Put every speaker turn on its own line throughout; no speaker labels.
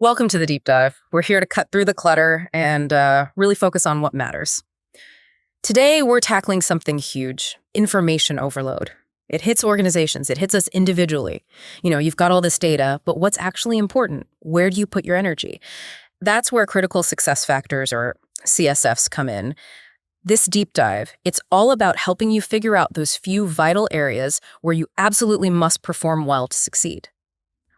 Welcome to the deep dive. We're here to cut through the clutter and really focus on what matters. Today, we're tackling something huge: information overload. It hits organizations. It hits us individually. You've got all this data, but what's actually important? Where do you put your energy? That's where critical success factors, or CSFs, come in. This deep dive, it's all about helping you figure out those few vital areas where you absolutely must perform well to succeed.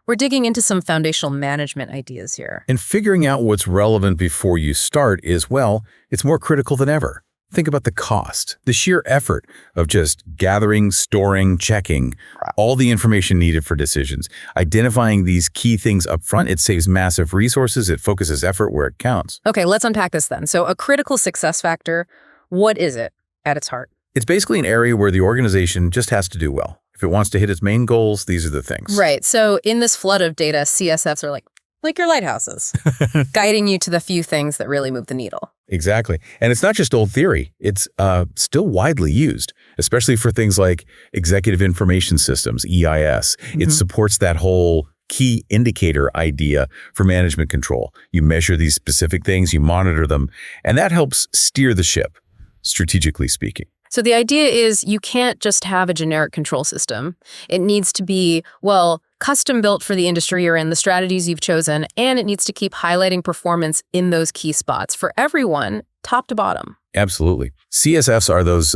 We're digging into some foundational management ideas here.
And figuring out what's relevant before you start is, well, it's more critical than ever. Think about the cost, the sheer effort of just gathering, storing, checking all the information needed for decisions. Identifying these key things up front, it saves massive resources, it focuses effort where it counts.
Okay, let's unpack this then. So a critical success factor, what is it at its heart?
It's basically an area where the organization just has to do well. If it wants to hit its main goals, these are the things.
Right. So in this flood of data, CSFs are like your lighthouses, guiding you to the few things that really move the needle.
Exactly. And it's not just old theory. It's still widely used, especially for things like executive information systems, EIS. It supports that whole key indicator idea for management control. You measure these specific things, you monitor them, and that helps steer the ship, strategically speaking.
So the idea is you can't just have a generic control system. It needs to be, custom built for the industry you're in, the strategies you've chosen, and it needs to keep highlighting performance in those key spots for everyone, top to bottom.
Absolutely. CSFs are those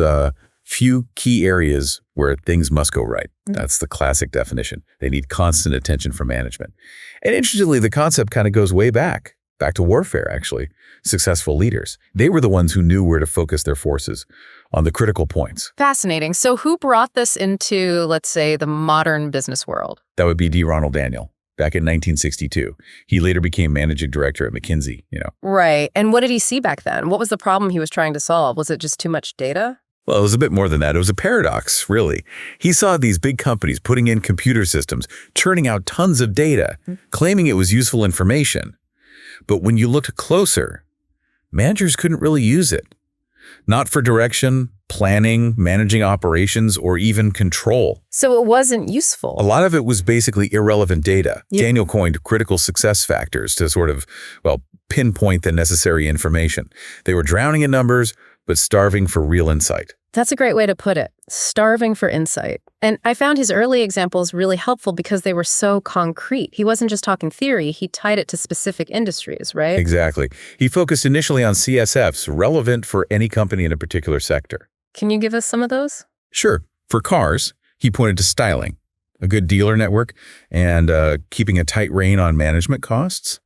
few key areas where things must go right. That's the classic definition. They need constant attention from management. And interestingly, the concept kind of goes way back to warfare, actually. Successful leaders, they were the ones who knew where to focus their forces on the critical points.
Fascinating. So who brought this into, let's say, the modern business world?
That would be D. Ronald Daniel back in 1962. He later became managing director at McKinsey,
Right. And what did he see back then? What was the problem he was trying to solve? Was it just too much data?
Well, it was a bit more than that. It was a paradox, really. He saw these big companies putting in computer systems, churning out tons of data, claiming it was useful information. But when you looked closer, managers couldn't really use it. Not for direction, planning, managing operations, or even control.
So it wasn't useful.
A lot of it was basically irrelevant data. Yep. Daniel coined critical success factors to sort of, pinpoint the necessary information. They were drowning in numbers, but starving for real insight.
That's a great way to put it. Starving for insight. And I found his early examples really helpful because they were so concrete. He wasn't just talking theory, he tied it to specific industries, right?
Exactly. He focused initially on CSFs, relevant for any company in a particular sector.
Can you give us some of those?
Sure. For cars, he pointed to styling, a good dealer network, and keeping a tight rein on management costs.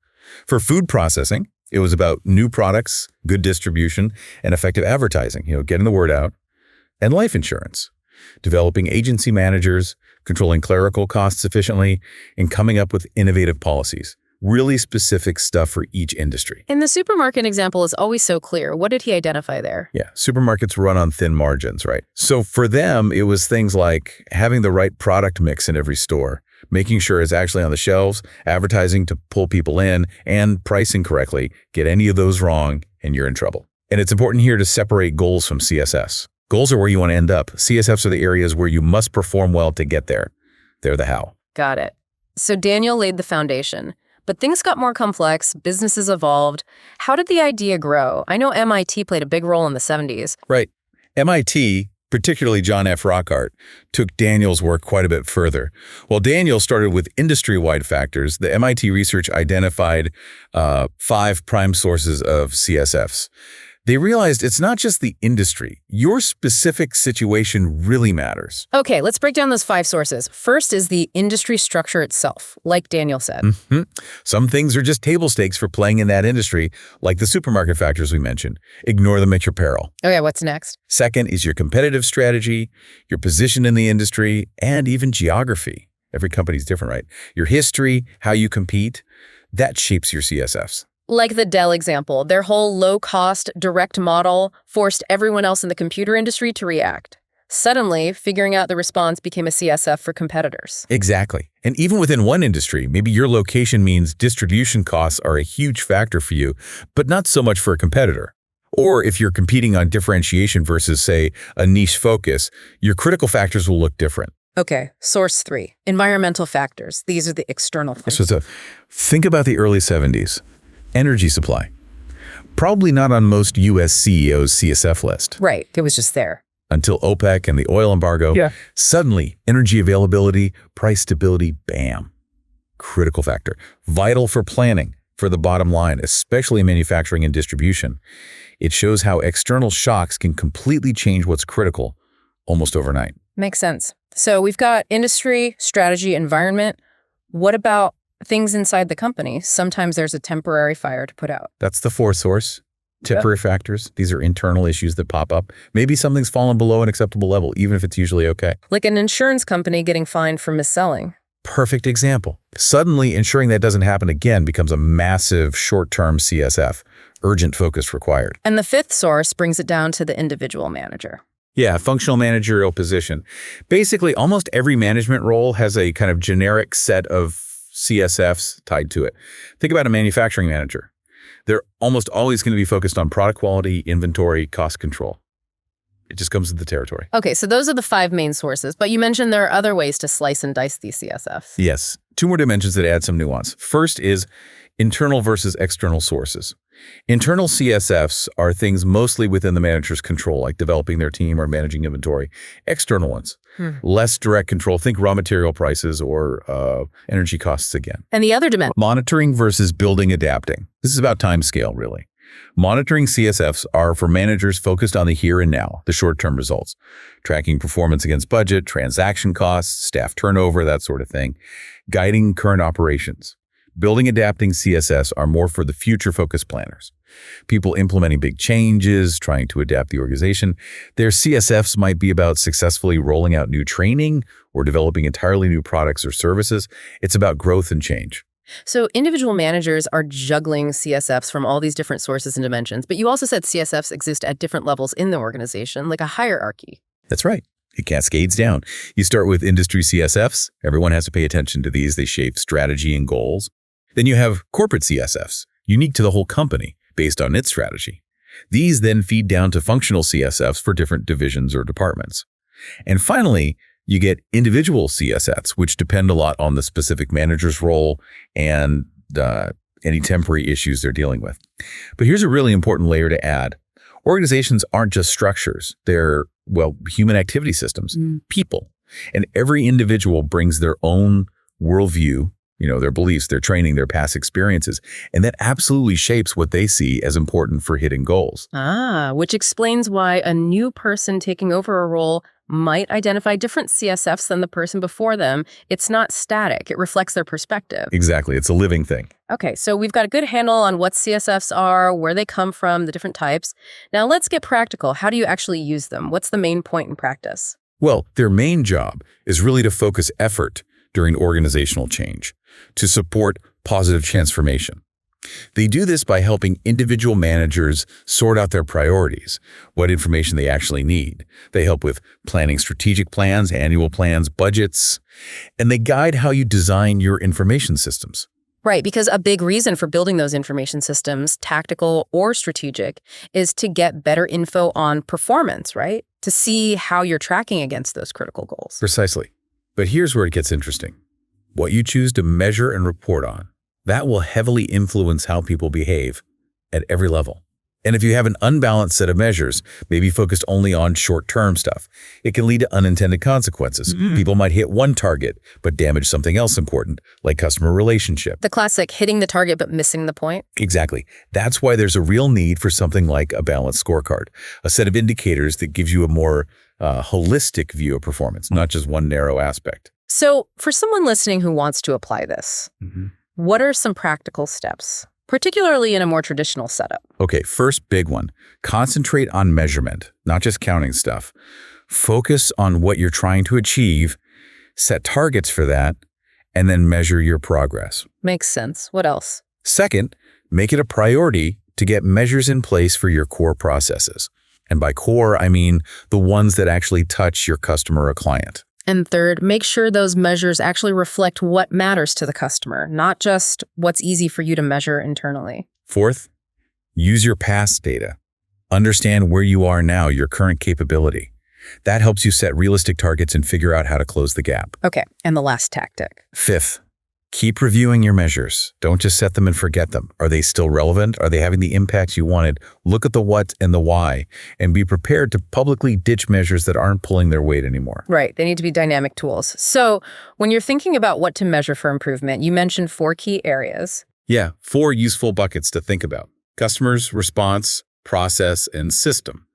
For food processing, it was about new products, good distribution, and effective advertising, getting the word out. And life insurance, developing agency managers, controlling clerical costs efficiently, and coming up with innovative policies. Really specific stuff for each industry.
And the supermarket example is always so clear. What did he identify there?
Yeah, supermarkets run on thin margins, right? So for them, it was things like having the right product mix in every store, making sure it's actually on the shelves, advertising to pull people in, and pricing correctly. Get any of those wrong, and you're in trouble. And it's important here to separate goals from CSS. Goals are where you want to end up. CSFs are the areas where you must perform well to get there. They're the how.
Got it. So Daniel laid the foundation, but things got more complex, businesses evolved. How did the idea grow? I know MIT played a big role in the 70s.
Right. MIT, particularly John F. Rockhart, took Daniel's work quite a bit further. While Daniel started with industry-wide factors, the MIT research identified 5 prime sources of CSFs. They realized it's not just the industry. Your specific situation really matters.
Okay, let's break down those 5 sources. First is the industry structure itself, like Daniel said.
Some things are just table stakes for playing in that industry, like the supermarket factors we mentioned. Ignore them at your peril.
Okay, what's next?
Second is your competitive strategy, your position in the industry, and even geography. Every company's different, right? Your history, how you compete, that shapes your CSFs.
Like the Dell example, their whole low-cost, direct model forced everyone else in the computer industry to react. Suddenly, figuring out the response became a CSF for competitors.
Exactly. And even within one industry, maybe your location means distribution costs are a huge factor for you, but not so much for a competitor. Or if you're competing on differentiation versus, say, a niche focus, your critical factors will look different.
Okay, source 3, environmental factors. These are the external things.
So think about the early 70s. Energy supply. Probably not on most U.S. CEOs' CSF list.
Right, it was just there.
Until OPEC and the oil embargo, suddenly energy availability, price stability, bam. Critical factor. Vital for planning, for the bottom line, especially in manufacturing and distribution. It shows how external shocks can completely change what's critical almost overnight.
Makes sense. So we've got industry, strategy, environment. What about things inside the company? Sometimes there's a temporary fire to put out.
That's the fourth source. Temporary factors. These are internal issues that pop up. Maybe something's fallen below an acceptable level, even if it's usually okay.
Like an insurance company getting fined for mis-selling.
Perfect example. Suddenly, ensuring that doesn't happen again becomes a massive short-term CSF. Urgent focus required.
And the fifth source brings it down to the individual manager.
Yeah, functional managerial position. Basically, almost every management role has a kind of generic set of CSFs tied to it. Think about a manufacturing manager. They're almost always going to be focused on product quality, inventory, cost control. It just comes with the territory.
Okay, so those are the 5 main sources, but you mentioned there are other ways to slice and dice these CSFs.
Yes, 2 more dimensions that add some nuance. First is internal versus external sources. Internal CSFs are things mostly within the manager's control, like developing their team or managing inventory. External ones, less direct control. Think raw material prices or energy costs again.
And the other dimension?
Monitoring versus building adapting. This is about time scale, really. Monitoring CSFs are for managers focused on the here and now, the short-term results. Tracking performance against budget, transaction costs, staff turnover, that sort of thing. Guiding current operations. Building adapting CSS are more for the future-focused planners. People implementing big changes, trying to adapt the organization. Their CSFs might be about successfully rolling out new training or developing entirely new products or services. It's about growth and change.
So individual managers are juggling CSFs from all these different sources and dimensions, but you also said CSFs exist at different levels in the organization, like a hierarchy.
That's right. It cascades down. You start with industry CSFs. Everyone has to pay attention to these. They shape strategy and goals. Then you have corporate CSFs, unique to the whole company, based on its strategy. These then feed down to functional CSFs for different divisions or departments. And finally, you get individual CSFs, which depend a lot on the specific manager's role and any temporary issues they're dealing with. But here's a really important layer to add. Organizations aren't just structures. They're, human activity systems, people. And every individual brings their own worldview, their beliefs, their training, their past experiences. And that absolutely shapes what they see as important for hitting goals.
Which explains why a new person taking over a role might identify different CSFs than the person before them. It's not static. It reflects their perspective.
Exactly. It's a living thing.
Okay, so we've got a good handle on what CSFs are, where they come from, the different types. Now let's get practical. How do you actually use them? What's the main point in practice?
Well, their main job is really to focus effort during organizational change, to support positive transformation. They do this by helping individual managers sort out their priorities, what information they actually need. They help with planning strategic plans, annual plans, budgets, and they guide how you design your information systems.
Right, because a big reason for building those information systems, tactical or strategic, is to get better info on performance, right? To see how you're tracking against those critical goals.
Precisely. But here's where it gets interesting. What you choose to measure and report on, that will heavily influence how people behave at every level. And if you have an unbalanced set of measures, maybe focused only on short-term stuff, it can lead to unintended consequences. People might hit one target, but damage something else important, like customer relationship.
The classic hitting the target but missing the point.
Exactly. That's why there's a real need for something like a balanced scorecard, a set of indicators that gives you a more holistic view of performance, not just one narrow aspect.
So for someone listening who wants to apply this, what are some practical steps, particularly in a more traditional setup?
Okay, first big one, concentrate on measurement, not just counting stuff. Focus on what you're trying to achieve, set targets for that, and then measure your progress.
Makes sense. What else?
Second, make it a priority to get measures in place for your core processes. And by core, I mean the ones that actually touch your customer or client.
And third, make sure those measures actually reflect what matters to the customer, not just what's easy for you to measure internally.
Fourth, use your past data. Understand where you are now, your current capability. That helps you set realistic targets and figure out how to close the gap.
Okay, and the last tactic.
Fifth, keep reviewing your measures. Don't just set them and forget them. Are they still relevant? Are they having the impacts you wanted? Look at the what and the why, and be prepared to publicly ditch measures that aren't pulling their weight anymore.
Right, they need to be dynamic tools. So when you're thinking about what to measure for improvement, you mentioned 4 key areas.
Yeah, 4 useful buckets to think about: customers, response, process, and system.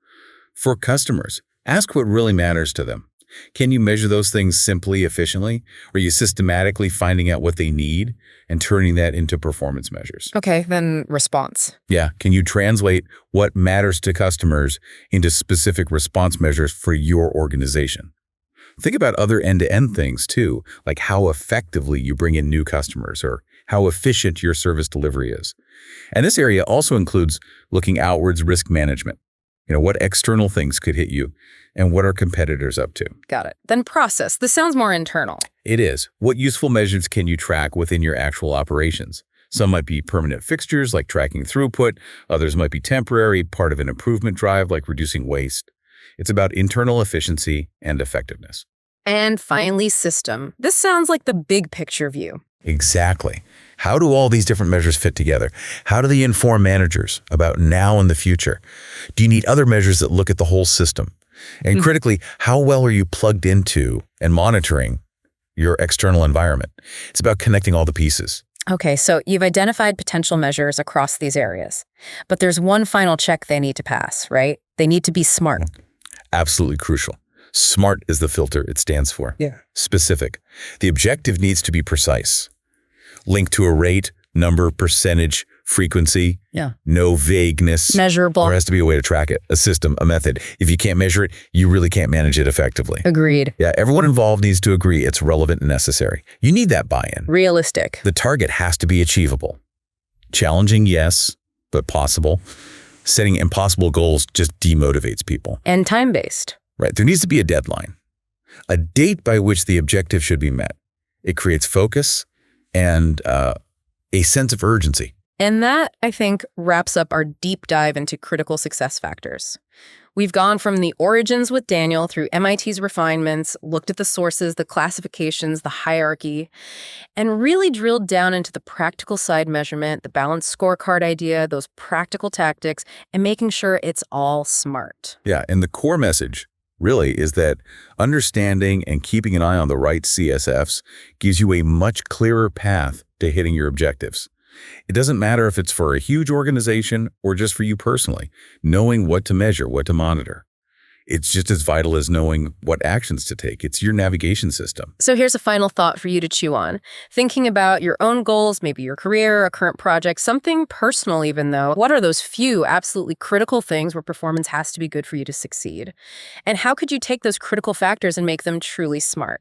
For customers, ask what really matters to them. Can you measure those things simply, efficiently? Or are you systematically finding out what they need and turning that into performance measures?
Okay, then response.
Yeah, can you translate what matters to customers into specific response measures for your organization? Think about other end-to-end things too, like how effectively you bring in new customers or how efficient your service delivery is. And this area also includes looking outwards risk management. What external things could hit you and what are competitors up to?
Got it. Then process. This sounds more internal.
It is. What useful measures can you track within your actual operations? Some might be permanent fixtures like tracking throughput. Others might be temporary, part of an improvement drive like reducing waste. It's about internal efficiency and effectiveness.
And finally, system. This sounds like the big picture view.
Exactly. How do all these different measures fit together? How do they inform managers about now and the future? Do you need other measures that look at the whole system? And critically, how well are you plugged into and monitoring your external environment? It's about connecting all the pieces.
Okay, so you've identified potential measures across these areas. But there's one final check they need to pass, right? They need to be smart.
Absolutely crucial. SMART is the filter it stands for.
Yeah.
Specific. The objective needs to be precise. Linked to a rate, number, percentage, frequency.
Yeah.
No vagueness.
Measurable.
There has to be a way to track it, a system, a method. If you can't measure it, you really can't manage it effectively.
Agreed.
Yeah, everyone involved needs to agree it's relevant and necessary. You need that buy-in.
Realistic.
The target has to be achievable. Challenging, yes, but possible. Setting impossible goals just demotivates people.
And time-based.
Right. There needs to be a deadline, a date by which the objective should be met. It creates focus and a sense of urgency.
And that, I think, wraps up our deep dive into critical success factors. We've gone from the origins with Daniel through MIT's refinements, looked at the sources, the classifications, the hierarchy, and really drilled down into the practical side measurement, the balanced scorecard idea, those practical tactics, and making sure it's all smart.
Yeah, and the core message really is that understanding and keeping an eye on the right CSFs gives you a much clearer path to hitting your objectives. It doesn't matter if it's for a huge organization or just for you personally, knowing what to measure, what to monitor. It's just as vital as knowing what actions to take. It's your navigation system.
So here's a final thought for you to chew on. Thinking about your own goals, maybe your career, a current project, something personal even though. What are those few absolutely critical things where performance has to be good for you to succeed? And how could you take those critical factors and make them truly smart?